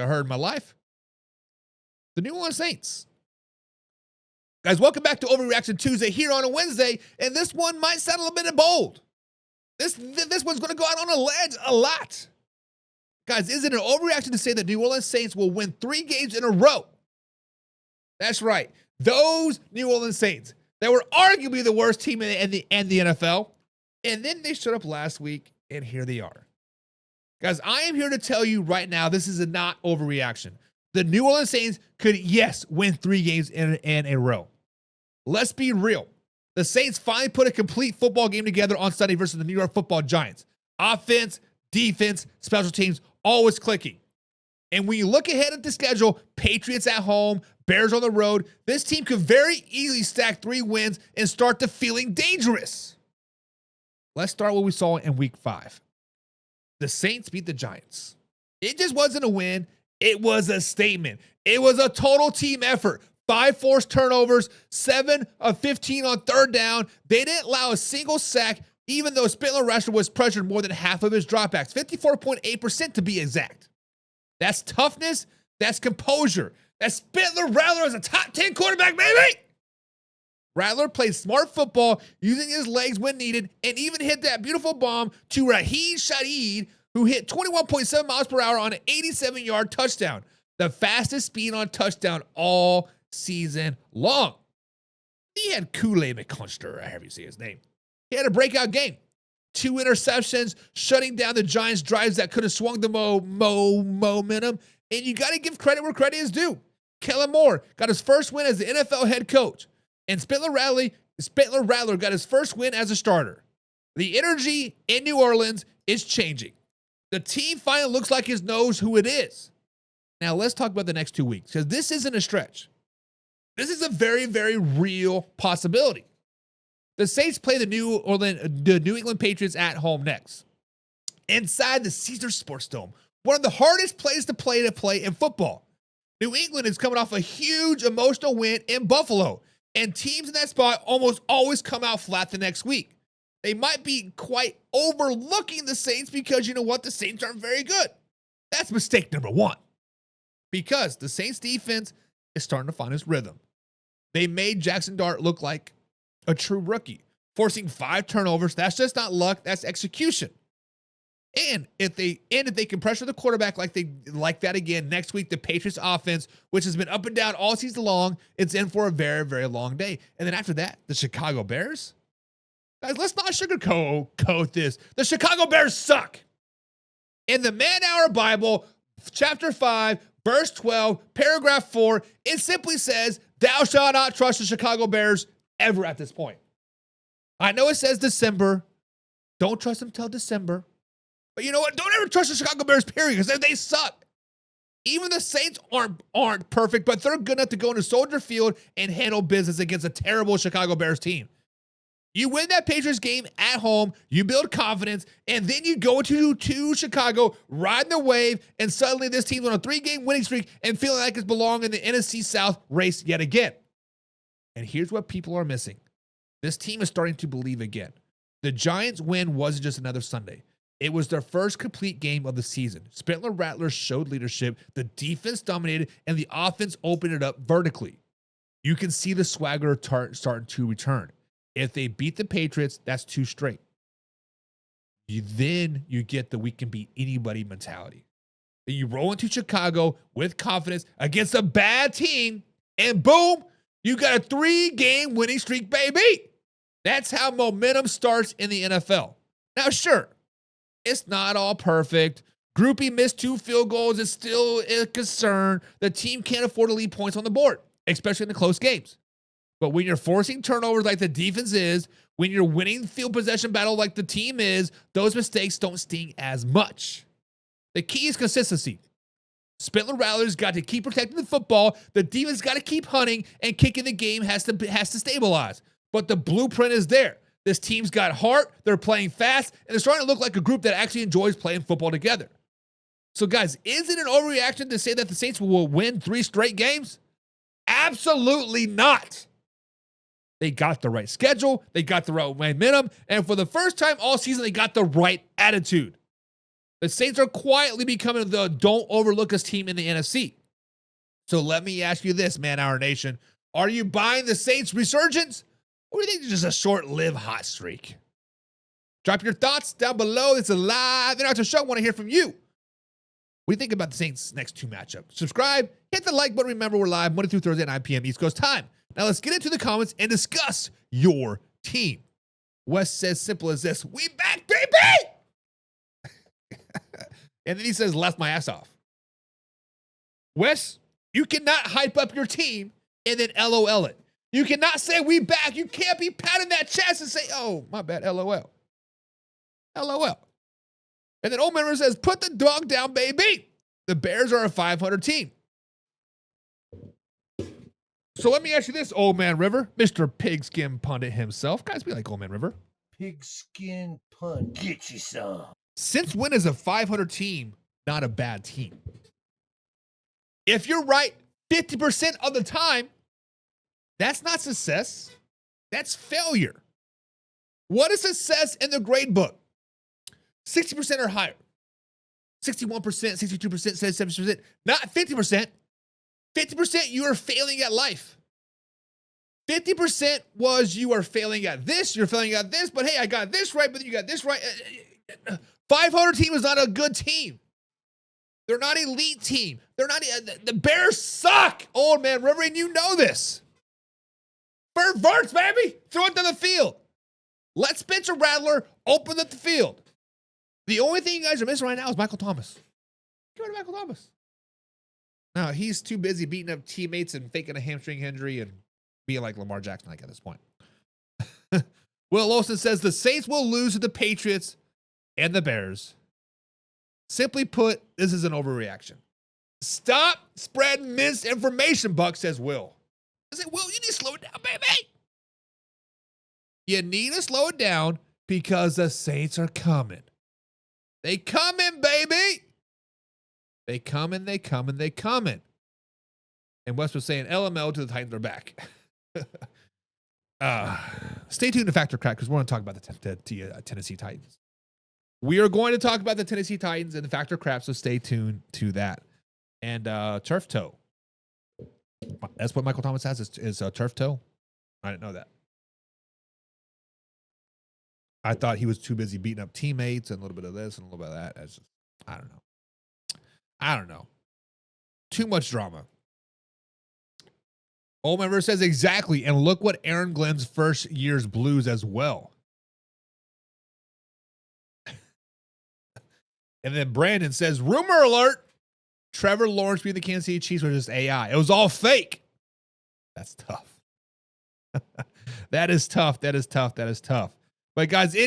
I heard in my life. The New Orleans Saints. Guys, welcome back to Overreaction Tuesday here on a Wednesday, and this one might sound a little bit bold. This one's going to go out on a ledge a lot. Guys, is it an overreaction to say that New Orleans Saints will win 3 games in a row? That's right. Those New Orleans Saints that were arguably the worst team in the NFL, and then they showed up last week, and here they are. Guys, I am here to tell you right now, this is a not overreaction. The New Orleans Saints could, yes, win 3 games in a row. Let's be real. The Saints finally put a complete football game together on Sunday versus the New York Football Giants. Offense, defense, special teams, always clicking. And when you look ahead at the schedule, Patriots at home, Bears on the road, this team could very easily stack 3 wins and start to feeling dangerous. Let's start what we saw in week 5. The Saints beat the Giants. It just wasn't a win. It was a statement. It was a total team effort. 5 forced turnovers, 7 of 15 on third down. They didn't allow a single sack, even though Rattler was pressured more than half of his dropbacks, 54.8% to be exact. That's toughness. That's composure. That's Rattler as a top 10 quarterback, baby. Rattler played smart football, using his legs when needed, and even hit that beautiful bomb to Raheem Shaheed, who hit 21.7 miles per hour on an 87-yard touchdown, the fastest speed on touchdown all season long. He had Kool-Aid McCunster, however you say his name. He had a breakout game. 2 interceptions, shutting down the Giants' drives that could have swung the momentum. And you got to give credit where credit is due. Kellen Moore got his first win as the NFL head coach. And Rattler got his first win as a starter. The energy in New Orleans is changing. The team finally looks like it knows who it is. Now let's talk about the next 2 weeks, because this isn't a stretch. This is a very, very real possibility. The Saints play the New England Patriots at home next, inside the Caesars Sports Dome, one of the hardest places to play in football. New England is coming off a huge emotional win in Buffalo, and teams in that spot almost always come out flat the next week. They might be quite overlooking the Saints because you know what? The Saints aren't very good. That's mistake number 1. Because the Saints defense is starting to find its rhythm. They made Jackson Dart look like a true rookie, forcing 5 turnovers. That's just not luck, that's execution. And if they can pressure the quarterback like that again next week, the Patriots offense, which has been up and down all season long, it's in for a very, very long day. And then after that, the Chicago Bears. Guys, let's not sugarcoat this. The Chicago Bears suck. In the Man-Hour Bible, chapter 5, verse 12, paragraph 4, it simply says, "Thou shalt not trust the Chicago Bears ever" at this point. I know it says December. Don't trust them till December. But you know what? Don't ever trust the Chicago Bears, period, because they suck. Even the Saints aren't perfect, but they're good enough to go into Soldier Field and handle business against a terrible Chicago Bears team. You win that Patriots game at home, you build confidence, and then you go to Chicago, riding the wave, and suddenly this team's on a 3-game winning streak and feeling like it's belonging in the NFC South race yet again. And here's what people are missing. This team is starting to believe again. The Giants win wasn't just another Sunday. It was their first complete game of the season. Rattler showed leadership, the defense dominated, and the offense opened it up vertically. You can see the swagger starting to return. If they beat the Patriots, that's 2 straight. Then you get the we can beat anybody mentality. Then you roll into Chicago with confidence against a bad team, and boom, you got a 3-game winning streak, baby. That's how momentum starts in the NFL. Now, sure, it's not all perfect. Groupie missed 2 field goals. It's still a concern. The team can't afford to leave points on the board, especially in the close games. But when you're forcing turnovers like the defense is, when you're winning field possession battle like the team is, those mistakes don't sting as much. The key is consistency. Rattler's got to keep protecting the football. The defense got to keep hunting, and kicking the game has to stabilize. But the blueprint is there. This team's got heart. They're playing fast, and they're starting to look like a group that actually enjoys playing football together. So, guys, is it an overreaction to say that the Saints will win 3 straight games? Absolutely not. They got the right schedule. They got the right momentum. And for the first time all season, they got the right attitude. The Saints are quietly becoming the don't overlook us team in the NFC. So let me ask you this, Man Hour Nation. Are you buying the Saints resurgence? Or do you think it's just a short-lived hot streak? Drop your thoughts down below. It's a live interaction show. I want to hear from you. What do you think about the Saints' next two matchups? Subscribe, hit the like button. Remember, we're live Monday through Thursday at 9 p.m. East Coast time. Now let's get into the comments and discuss your team. Wes says simple as this: we back, baby! And then he says, laugh my ass off. Wes, you cannot hype up your team and then LOL it. You cannot say we back. You can't be patting that chest and say, oh, my bad, LOL. LOL. And then Old Member says, put the dog down, baby. The Bears are a 500 team. So let me ask you this, Old Man River, Mr. Pigskin Pundit himself. Guys, we like Old Man River. Pigskin Pundit. Get you some. Since when is a 500 team not a bad team? If you're right 50% of the time, that's not success. That's failure. What is success in the grade book? 60% or higher. 61%, 62%, 77%, not 50%. 50% you are failing at life. 50% was you are failing at this, you're failing at this, but hey, I got this right, but you got this right. 500 team is not a good team. They're not elite team. They're not, the Bears suck, Old Man River, and you know this. Verts, baby, throw it to the field. Let Spencer Rattler open up the field. The only thing you guys are missing right now is Michael Thomas. Get rid of Michael Thomas. No, he's too busy beating up teammates and faking a hamstring injury and being like Lamar Jackson like at this point. Will Olsen says the Saints will lose to the Patriots and the Bears. Simply put, this is an overreaction. Stop spreading misinformation, Buck, says Will. I say, Will, you need to slow it down, baby. You need to slow it down because the Saints are coming. They coming, baby. They coming, they coming, they coming. And Wes was saying, LML to the Titans are back. Stay tuned to Factor Crack because we're going to talk about the Tennessee Titans. We are going to talk about the Tennessee Titans and the Factor Crap, so stay tuned to that. And turf toe. That's what Michael Thomas has is turf toe. I didn't know that. I thought he was too busy beating up teammates and a little bit of this and a little bit of that. Just, I don't know. Too much drama. Old Member says exactly, and look what Aaron Glenn's first year's Blues as well. And then Brandon says, rumor alert, Trevor Lawrence being the Kansas City Chiefs were just AI. It was all fake. That's tough. That is tough. That is tough. That is tough. But guys, it